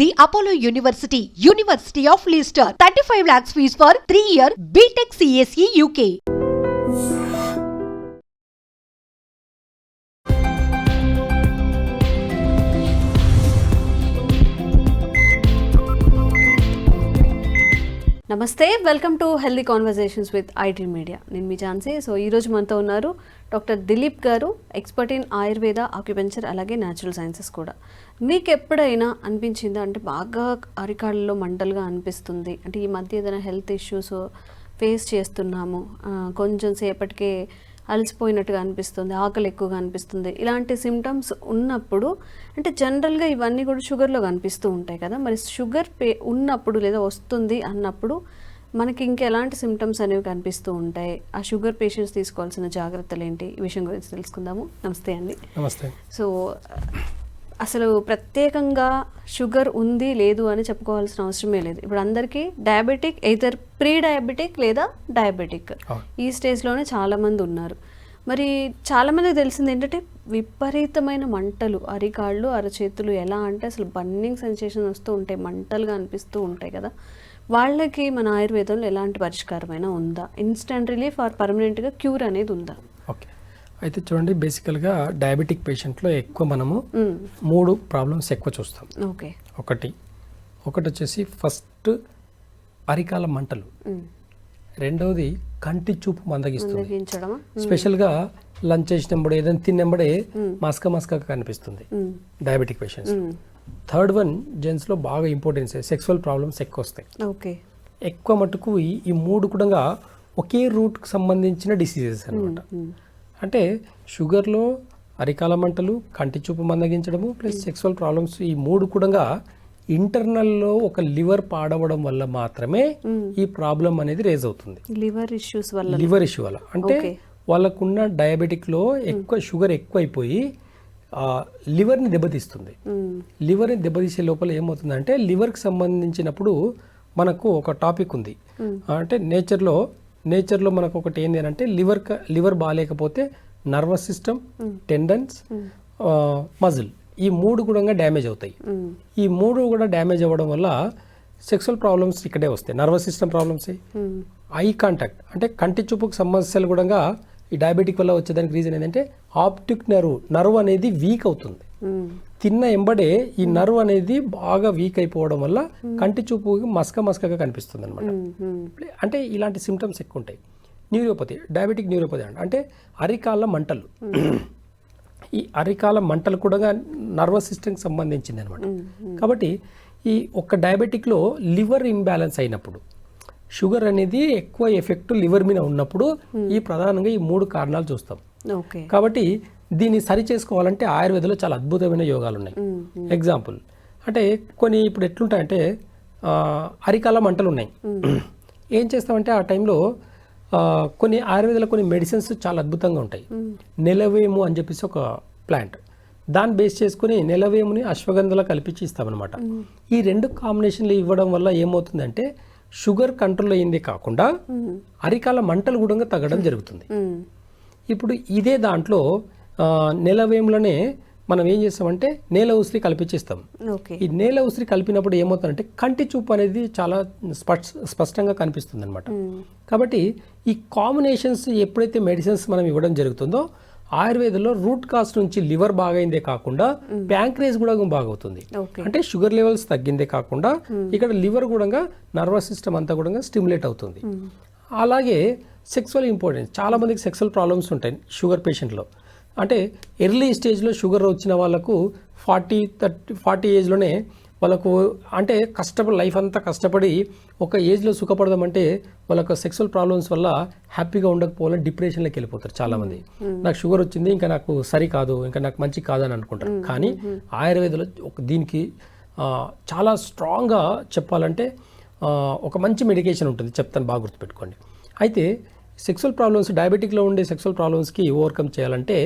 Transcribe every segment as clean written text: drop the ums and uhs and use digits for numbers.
The Apollo University, University of Leicester. 35 lakhs fees for 3-year BTech CSE UK. నమస్తే, welcome to healthy conversations with IT media. నేను మీ Jhansi. So ఈరోజు మనతో ఉన్నారు doctor Dilip గారు, expert in Ayurveda, acupuncture, అలాగే natural sciences కూడా. మీకు ఎప్పుడైనా అనిపించిందా అంటే బాగా అరికాళ్ళలో మంటలుగా అనిపిస్తుంది, అంటే ఈ మధ్య ఏదైనా హెల్త్ ఇష్యూస్ ఫేస్ చేస్తున్నాము, కొంచెం సేపటికే అలసిపోయినట్టుగా అనిపిస్తుంది, ఆకలి ఎక్కువగా అనిపిస్తుంది, ఇలాంటి సిమ్టమ్స్ ఉన్నప్పుడు అంటే జనరల్గా ఇవన్నీ కూడా షుగర్లో కనిపిస్తూ ఉంటాయి కదా, మరి షుగర్ ఉన్నప్పుడు లేదా వస్తుంది అన్నప్పుడు మనకి ఇంకెలాంటి సిమ్టమ్స్ అనేవి కనిపిస్తూ ఉంటాయి, ఆ షుగర్ పేషెంట్స్ తీసుకోవాల్సిన జాగ్రత్తలు ఏంటి, ఈ విషయం గురించి తెలుసుకుందాము. నమస్తే అండి. నమస్తే. సో అసలు ప్రత్యేకంగా షుగర్ ఉంది లేదు అని చెప్పుకోవాల్సిన అవసరమే లేదు. ఇప్పుడు అందరికీ డయాబెటిక్, ఎయిదర్ ప్రీ డయాబెటిక్ లేదా డయాబెటిక్, ఈ స్టేజ్లోనే చాలామంది ఉన్నారు. మరి చాలామందికి తెలిసింది ఏంటంటే విపరీతమైన మంటలు, అరికాళ్ళు, అరచేతులు, ఎలా అంటే అసలు బర్నింగ్ సెన్సేషన్ వస్తూ ఉంటాయి, మంటలుగా అనిపిస్తూ ఉంటాయి కదా. వాళ్ళకి మన ఆయుర్వేదంలో ఎలాంటి పరిష్కారమైనా ఉందా? ఇన్స్టెంట్ రిలీఫ్ ఆర్ పర్మనెంట్గా క్యూర్ అనేది ఉందా? ఓకే, అయితే చూడండి, బేసికల్గా డయాబెటిక్ పేషెంట్లో ఎక్కువ మనము 3 ప్రాబ్లమ్స్ ఎక్కువ చూస్తాం. ఓకే, ఒకటి వచ్చేసి ఫస్ట్ అరికాల మంటలు, రెండవది కంటి చూపు మందగిస్తుంది, స్పెషల్గా లంచ్ చేసినప్పుడు ఏదైనా తిన్నప్పుడే మస్క కనిపిస్తుంది డయాబెటిక్ పేషెంట్స్. థర్డ్ వన్ జెంట్స్లో బాగా ఇంపార్టెన్స్, సెక్సువల్ ప్రాబ్లమ్స్ ఎక్కువ వస్తాయి. ఓకే, ఎక్కువ మటుకు ఈ 3 కూడా ఒకే రూట్కి సంబంధించిన డిసీజెస్ అనమాట. అంటే షుగర్లో అరికాల మంటలు, కంటి చూపు మందగించడము ప్లస్ సెక్సువల్ ప్రాబ్లమ్స్, ఈ 3 కూడా ఇంటర్నల్లో ఒక లివర్ పాడవడం వల్ల మాత్రమే ఈ ప్రాబ్లం అనేది రేజ్ అవుతుంది. లివర్ ఇష్యూ వల్ల అంటే వాళ్ళకున్న డయాబెటిక్లో ఎక్కువ షుగర్ ఎక్కువైపోయి లివర్ని దెబ్బతీస్తుంది. లివర్ని దెబ్బతీసే లోపల ఏమవుతుందంటే, లివర్కి సంబంధించినప్పుడు మనకు ఒక టాపిక్ ఉంది. అంటే నేచర్లో మనకు ఒకటి ఏంటి అంటే, లివర్ బాగాలేకపోతే నర్వస్ సిస్టమ్, టెండన్స్, మజిల్, ఈ 3 కూడా డ్యామేజ్ అవుతాయి. ఈ 3 కూడా డ్యామేజ్ అవ్వడం వల్ల సెక్సువల్ ప్రాబ్లమ్స్ ఇక్కడే వస్తాయి. Nervous system problems, eye contact, అంటే కంటి చూపుకు సమస్యలు కూడా ఈ డయాబెటిక్ వల్ల వచ్చేదానికి రీజన్ ఏంటంటే, ఆప్టిక్ నర్వ్ అనేది వీక్ అవుతుంది. తిన్న ఎంబడే ఈ నర్వ్ అనేది బాగా వీక్ అయిపోవడం వల్ల కంటి చూపు మస్కగా కనిపిస్తుంది అనమాట. అంటే ఇలాంటి సిమ్టమ్స్ ఎక్కువ ఉంటాయి. న్యూరోపతి, డయాబెటిక్ న్యూరోపతి అంటే అరికాల మంటలు. ఈ అరికాల మంటలు కూడా నర్వస్ సిస్టమ్కి సంబంధించింది అనమాట. కాబట్టి ఈ ఒక్క డయాబెటిక్లో లివర్ ఇంబ్యాలెన్స్ అయినప్పుడు, షుగర్ అనేది ఎక్కువ ఎఫెక్ట్ లివర్ మీద ఉన్నప్పుడు ఈ ప్రధానంగా ఈ 3 కారణాలు చూస్తాం. కాబట్టి దీన్ని సరి చేసుకోవాలంటే ఆయుర్వేదంలో చాలా అద్భుతమైన యోగాలు ఉన్నాయి. ఎగ్జాంపుల్ అంటే కొన్ని ఇప్పుడు ఎట్లుంటాయంటే, అరికాల మంటలు ఉన్నాయి, ఏం చేస్తామంటే ఆ టైంలో కొన్ని ఆయుర్వేదంలో కొన్ని మెడిసిన్స్ చాలా అద్భుతంగా ఉంటాయి. నెలవేము అని చెప్పేసి ఒక ప్లాంట్, దాన్ని బేస్ చేసుకుని నెలవేముని అశ్వగంధలో కలిపించి ఇస్తామన్నమాట. ఈ 2 కాంబినేషన్లు ఇవ్వడం వల్ల ఏమవుతుందంటే, షుగర్ కంట్రోల్ అయ్యిందే కాకుండా అరికాల మంటలు కూడా తగ్గడం జరుగుతుంది. ఇప్పుడు ఇదే దాంట్లో నెలవేములనే మనం ఏం చేస్తామంటే నేల ఉసిరి కలిపించేస్తాం. ఈ నేల ఉసిరి కలిపినప్పుడు ఏమవుతుందంటే, కంటి చూపు అనేది చాలా స్పష్టంగా కనిపిస్తుంది అనమాట. కాబట్టి ఈ కాంబినేషన్స్ ఎప్పుడైతే మెడిసిన్స్ మనం ఇవ్వడం జరుగుతుందో, ఆయుర్వేదంలో రూట్ కాజ్ నుంచి లివర్ బాగైందే కాకుండా ప్యాంక్రేస్ కూడా బాగవుతుంది. అంటే షుగర్ లెవెల్స్ తగ్గిందే కాకుండా ఇక్కడ లివర్ కూడా, నర్వస్ సిస్టమ్ అంతా కూడా స్టిమ్యులేట్ అవుతుంది. అలాగే సెక్సువల్ ఇంపార్టెన్స్, చాలా మందికి సెక్సువల్ ప్రాబ్లమ్స్ ఉంటాయి షుగర్ పేషెంట్లో. అంటే ఎర్లీ స్టేజ్లో షుగర్ వచ్చిన వాళ్ళకు 40 ఏజ్లోనే వాళ్ళకు అంటే లైఫ్ అంతా కష్టపడి ఒక ఏజ్లో సుఖపడదామంటే వాళ్ళకు సెక్సువల్ ప్రాబ్లమ్స్ వల్ల హ్యాపీగా ఉండకపోవాలని డిప్రెషన్లోకి వెళ్ళిపోతారు చాలామంది. నాకు షుగర్ వచ్చింది, ఇంకా నాకు సరికాదు, ఇంకా నాకు మంచి కాదని అనుకుంటారు. కానీ ఆయుర్వేదంలో దీనికి చాలా స్ట్రాంగ్గా చెప్పాలంటే ఒక మంచి మెడికేషన్ ఉంటుంది, చెప్తాను, బాగా గుర్తుపెట్టుకోండి. అయితే సెక్సువల్ ప్రాబ్లమ్స్, డయాబెటిక్లో ఉండే సెక్సువల్ ప్రాబ్లమ్స్కి ఓవర్కమ్ చేయాలంటే,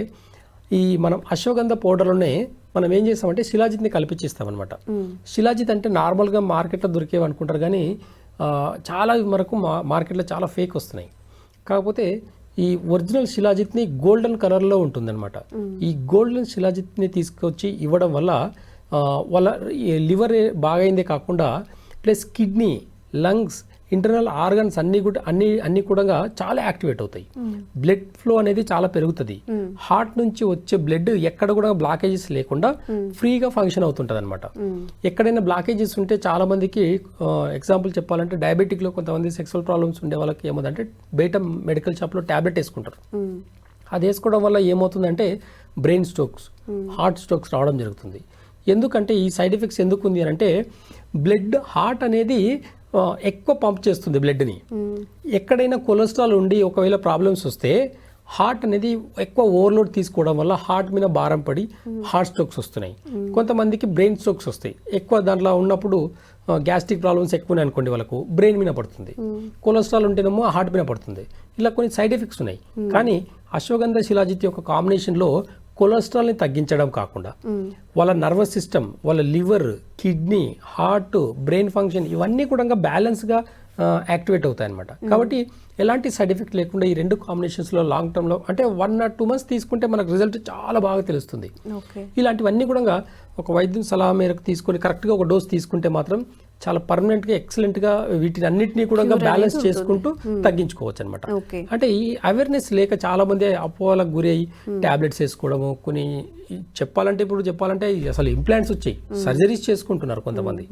ఈ మనం అశ్వగంధ పౌడర్లోనే మనం ఏం చేస్తామంటే శిలాజిత్ని కలిపించిస్తామన్నమాట. శిలాజిత్ అంటే నార్మల్గా మార్కెట్లో దొరికేవి అనుకుంటారు, కానీ చాలా వరకు మార్కెట్లో చాలా ఫేక్ వస్తున్నాయి. కాకపోతే ఈ ఒరిజినల్ శిలాజిత్ని గోల్డెన్ కలర్లో ఉంటుందన్నమాట. ఈ గోల్డెన్ శిలాజిత్ని తీసుకొచ్చి ఇవ్వడం వల్ల వాళ్ళ లివర్ బాగైందే కాకుండా plus kidney, lungs, internal organs అన్నీ కూడా చాలా యాక్టివేట్ అవుతాయి. బ్లడ్ ఫ్లో అనేది చాలా పెరుగుతుంది. హార్ట్ నుంచి వచ్చే బ్లడ్ ఎక్కడ కూడా బ్లాకేజెస్ లేకుండా ఫ్రీగా ఫంక్షన్ అవుతుంటుంది అనమాట. ఎక్కడైనా బ్లాకేజెస్ ఉంటే చాలా మందికి ఎగ్జాంపుల్ చెప్పాలంటే డయాబెటిక్లో కొంతమంది సెక్సువల్ ప్రాబ్లమ్స్ ఉండే వాళ్ళకి ఏమవుతుందంటే బయట మెడికల్ షాప్లో ట్యాబ్లెట్ వేసుకుంటారు. అది వేసుకోవడం వల్ల ఏమవుతుందంటే బ్రెయిన్ స్ట్రోక్స్, హార్ట్ స్ట్రోక్స్ రావడం జరుగుతుంది. ఎందుకంటే ఈ సైడ్ ఎఫెక్ట్స్ ఎందుకు ఉంది అంటే హార్ట్ అనేది ఎక్కువ పంప్ చేస్తుంది బ్లడ్ని. ఎక్కడైనా కొలెస్ట్రాల్ ఉండి ఒకవేళ ప్రాబ్లమ్స్ వస్తే హార్ట్ అనేది ఎక్కువ ఓవర్లోడ్ తీసుకోవడం వల్ల హార్ట్ మీద భారం పడి హార్ట్ స్ట్రోక్స్ వస్తున్నాయి. కొంతమందికి బ్రెయిన్ స్ట్రోక్స్ వస్తాయి. ఎక్కువ దాంట్లో ఉన్నప్పుడు గ్యాస్ట్రిక్ ప్రాబ్లమ్స్ ఎక్కువనే అనుకోండి, వాళ్ళకు బ్రెయిన్ మీద పడుతుంది. కొలెస్ట్రాల్ ఉంటేనేమో హార్ట్ మీద పడుతుంది. ఇలా కొన్ని సైడ్ ఎఫెక్ట్స్ ఉన్నాయి. కానీ అశ్వగంధ శిలాజిత్ యొక్క కాంబినేషన్లో కొలెస్ట్రాల్ని తగ్గించడం కాకుండా వాళ్ళ నర్వస్ సిస్టమ్, వాళ్ళ liver, kidney, heart, brain function ఇవన్నీ కూడా బ్యాలెన్స్గా యాక్టివేట్ అవుతాయి అనమాట. కాబట్టి ఎలాంటి సైడ్ ఎఫెక్ట్ లేకుండా ఈ రెండు కాంబినేషన్స్లో లాంగ్ టర్మ్లో అంటే 1 or 2 months తీసుకుంటే మనకు రిజల్ట్ చాలా బాగా తెలుస్తుంది. ఇలాంటివన్నీ కూడా ఒక వైద్యుని సలహా మేరకు తీసుకొని కరెక్ట్గా ఒక డోస్ తీసుకుంటే మాత్రం చాలా పర్మనెంట్గా ఎక్సలెంట్గా వీటిని అన్నింటినీ కూడా బ్యాలెన్స్ చేసుకుంటూ తగ్గించుకోవచ్చు అనమాట. అంటే ఈ అవేర్నెస్ లేక చాలా మంది అపోహలకు గురి అయ్యి టాబ్లెట్స్ వేసుకోవడము, కొన్ని చెప్పాలంటే అసలు ఇంప్లాంట్స్ వచ్చాయి, సర్జరీస్ చేసుకుంటున్నారు కొంతమంది.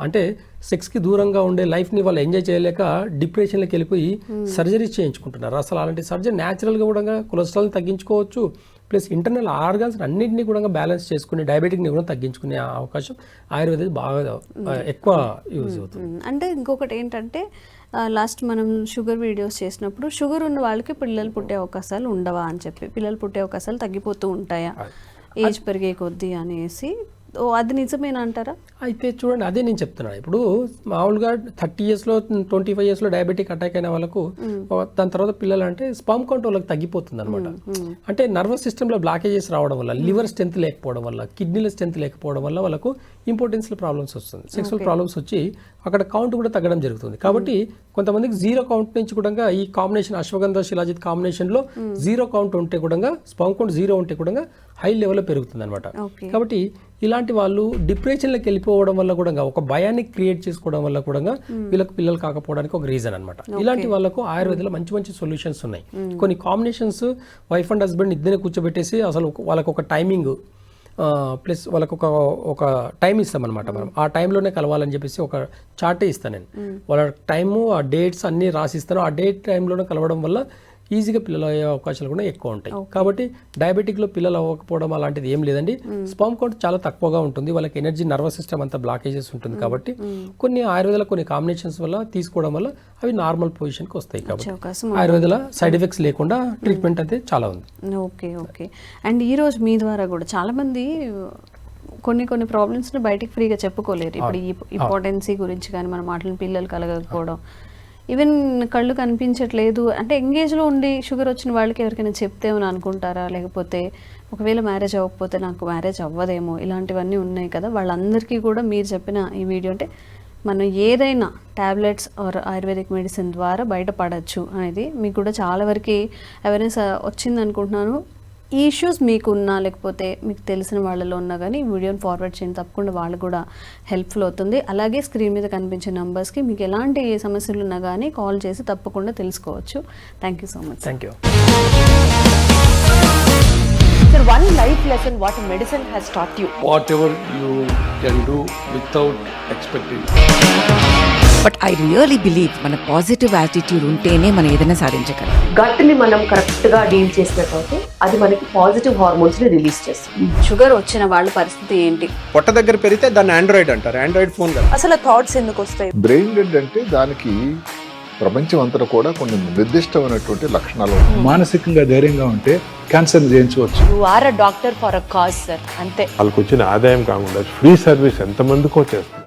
అంటే సెక్స్కి దూరంగా ఉండే లైఫ్ని వాళ్ళు ఎంజాయ్ చేయలేక డిప్రెషన్లోకి వెళ్ళిపోయి సర్జరీస్ చేయించుకుంటున్నారు. అసలు అలాంటి సర్జరీ న్యాచురల్గా కూడా కొలెస్ట్రాల్ని తగ్గించుకోవచ్చు, ప్లస్ ఇంటర్నల్ ఆర్గన్స్ అన్నింటినీ కూడా బ్యాలెన్స్ చేసుకుని డయాబెటిక్ని కూడా తగ్గించుకునే అవకాశం ఆయుర్వేదం బాగా ఎక్కువ యూజ్ అవుతుంది. అంటే ఇంకొకటి ఏంటంటే లాస్ట్ మనం షుగర్ వీడియోస్ చేసినప్పుడు షుగర్ ఉన్న వాళ్ళకి పిల్లలు పుట్టే అవకాశాలు ఉండవా అని చెప్పి, పిల్లలు పుట్టే అవకాశాలు తగ్గిపోతూ ఉంటాయా ఏజ్ పెరిగే కొద్దీ అనేసి, అది నిజమేనా అంటారా? అయితే చూడండి, అదే నేను చెప్తున్నాను. ఇప్పుడు మామూలుగా 30 yearsలో 25 yearsలో డయాబెటిక్ అటాక్ అయిన వాళ్ళకు దాని తర్వాత పిల్లలు అంటే స్పర్మ్ కౌంట్ వాళ్ళకి తగ్గిపోతుంది అనమాట. అంటే నర్వస్ సిస్టంలో బ్లాకేజెస్ రావడం వల్ల, లివర్ స్ట్రెంత్ లేకపోవడం వల్ల, కిడ్నీల స్ట్రెంత్ లేకపోవడం వల్ల వాళ్ళకు ఇంపార్టెన్స్లో ప్రాబ్లమ్స్ వస్తుంది, సెక్సువల్ ప్రాబ్లమ్స్ వచ్చి అక్కడ కౌంట్ కూడా తగ్గడం జరుగుతుంది. కాబట్టి కొంతమందికి 0 కౌంట్ నుంచి కూడా ఈ కాంబినేషన్ అశ్వగంధ శిలాజిత్ కాంబినేషన్లో 0 కౌంట్ ఉంటే కూడా, స్పర్మ్ కౌంట్ 0 ఉంటే కూడా హై లెవెల్లో పెరుగుతుంది అనమాట. కాబట్టి ఇలాంటి వాళ్ళు డిప్రెషన్లోకి వెళ్ళిపోవడం వల్ల కూడా, ఒక భయాన్ని క్రియేట్ చేసుకోవడం వల్ల కూడా వీళ్ళకి పిల్లలు కాకపోవడానికి ఒక రీజన్ అనమాట. ఇలాంటి వాళ్ళకు ఆయుర్వేదంలో మంచి మంచి సొల్యూషన్స్ ఉన్నాయి. కొన్ని కాంబినేషన్స్ వైఫ్ అండ్ హస్బెండ్ ఇద్దరిని కూర్చోబెట్టేసి అసలు వాళ్ళకు ఒక టైమింగ్ ప్లస్ వాళ్ళకు ఒక టైం ఇస్తామన్నమాట. మనం ఆ టైంలోనే కలవాలని చెప్పేసి ఒక చార్టే ఇస్తాను నేను. వాళ్ళ టైము, ఆ డేట్స్ అన్నీ రాసిస్తాను. ఆ డేట్ టైంలోనే కలవడం వల్ల ఈజీగా పిల్లలు అయ్యే అవకాశాలు కూడా ఎక్కువ ఉంటాయి. కాబట్టి డయాబెటిక్లో పిల్లలు అవ్వకపోవడం అలాంటిది ఏం లేదండి. స్పర్మ్ కౌంట్ చాలా తక్కువగా ఉంటుంది, వాళ్ళకి ఎనర్జీ, నర్వస్ సిస్టమ్ అంతా బ్లాకేజెస్ ఉంటుంది. కాబట్టి కొన్ని ఆయుర్వేదాల కొన్ని కాంబినేషన్స్ వల్ల తీసుకోవడం వల్ల అవి నార్మల్ పొజిషన్కి వస్తాయి. కాబట్టి ఆయుర్వేదాల సైడ్ ఎఫెక్ట్స్ లేకుండా ట్రీట్మెంట్ అయితే చాలా ఉంది. ఓకే. అండ్ ఈరోజు మీ ద్వారా కూడా చాలా మంది కొన్ని ప్రాబ్లమ్స్ని బయటికి ఫ్రీగా చెప్పుకోలేరు. ఇప్పుడు ఈ ఇంపార్టెన్సీ గురించి కానీ మన మాటలను పిల్లలు కలగకపోవడం, ఈవెన్ కళ్ళు కనిపించట్లేదు అంటే ఎంగేజ్లో ఉండి షుగర్ వచ్చిన వాళ్ళకి ఎవరికైనా చెప్తేమని అనుకుంటారా, లేకపోతే ఒకవేళ మ్యారేజ్ అవ్వకపోతే నాకు మ్యారేజ్ అవ్వదేమో, ఇలాంటివన్నీ ఉన్నాయి కదా, వాళ్ళందరికీ కూడా మీరు చెప్పిన ఈ వీడియో అంటే మనం ఏదైనా ట్యాబ్లెట్స్ ఆర్ ఆయుర్వేదిక్ మెడిసిన్ ద్వారా బయటపడచ్చు అనేది మీకు కూడా చాలా వరకు అవేర్నెస్ వచ్చింది అనుకుంటున్నాను. ఈ ఇష్యూస్ మీకున్నా లేకపోతే మీకు తెలిసిన వాళ్ళలో ఉన్నా కానీ ఈ వీడియోని ఫార్వర్డ్ చేయండి, తప్పకుండా వాళ్ళు కూడా హెల్ప్ఫుల్ అవుతుంది. అలాగే స్క్రీన్ మీద కనిపించే నంబర్స్కి మీకు ఎలాంటి సమస్యలు ఉన్నా కానీ కాల్ చేసి తప్పకుండా తెలుసుకోవచ్చు. Thank you so much. Thank you. Sir, one life lesson what medicine has taught you. Whatever you can do without expecting. But I really believe మన పాజిటివ్ యాటిట్యూడ్ ఉంటేనే మనం ఏదైనా సాధించగలం. గట్ని మనం కరెక్ట్ గా డీల్ చేసినట్లయితే అది మనకి పాజిటివ్ హార్మోన్స్ ని రిలీజ్ చేస్తుంది. షుగర్ వచ్చిన వాళ్ళ పరిస్థితి ఏంటి? పొట్ట దగ్గర పెరిగితే దాన్ని ఆండ్రాయిడ్ అంటారు, ఆండ్రాయిడ్ ఫోన్ కదా. అసలు థాట్స్ ఎందుకు వస్తాయి? బ్రెయిన్ డెడ్ అంటే దానికి ప్రపంచం అంతా కూడా కొన్ని నిర్దిష్టమైనటువంటి లక్షణాలు. మానసికంగా ధైర్యంగా ఉంటే క్యాన్సర్ జయించవచ్చు. You are a doctor for a cause sir, అంతే. వాళ్ళకి వచ్చిన ఆదాయం కాకుండా ఫ్రీ సర్వీస్ ఎంతమందికో చేస్తారు.